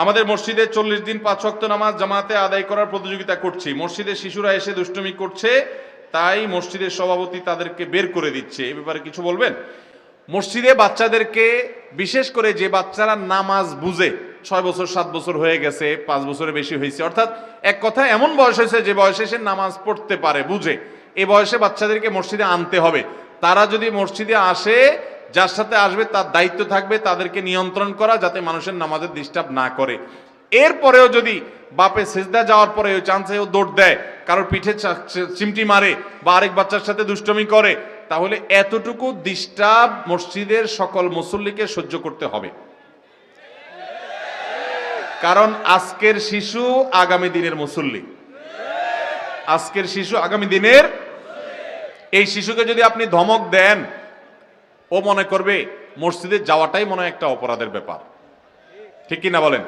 আমাদের মসজিদে 40 দিন 5 ওয়াক্ত নামাজ জামাতে আদায় করার প্রতিযোগিতা করছি। মসজিদে শিশুরা এসে দুষ্টুমি করছে, তাই মসজিদের সভাপতি তাদেরকে বের করে দিচ্ছে। এ ব্যাপারে কিছু বলবেন? মসজিদে বাচ্চাদেরকে, বিশেষ করে যে বাচ্চারা নামাজ বুঝে, 6 বছর 7 বছর হয়ে গেছে, 5 বছরের বেশি হয়েছে, অর্থাৎ এক কথা এমন বয়স হয়েছে যে বয়সে সে নামাজ পড়তে পারে, বুঝে, এই বয়সে বাচ্চাদেরকে মসজিদে আনতে হবে। তারা যদি মসজিদে আসে, যার সাথে আসবে তার দায়িত্ব থাকবে তাদেরকে নিয়ন্ত্রণ করা, যাতে মানুষের নামাজের ডিস্টার্ব না করে। এরপরেও যদি বাপে সেজদা যাওয়ার পরে ওই চান্সে ও দৌড় দেয়, কারোর পিঠে চিমটি মারে বা আরেক বাচ্চার সাথে দুষ্টমি করে, তাহলে এতটুকু ডিস্টার্ব মসজিদের সকল মুসল্লিকে সহ্য করতে হবে। কারণ আজকের শিশু আগামী দিনের মুসল্লি, আজকের শিশু আগামী দিনের। এই শিশুকে যদি আপনি ধমক দেন, ও মনে করবে মসজিদে যাওয়াটাই মনে হয় একটা অপরাধের ব্যাপার। ঠিক কিনা বলেন?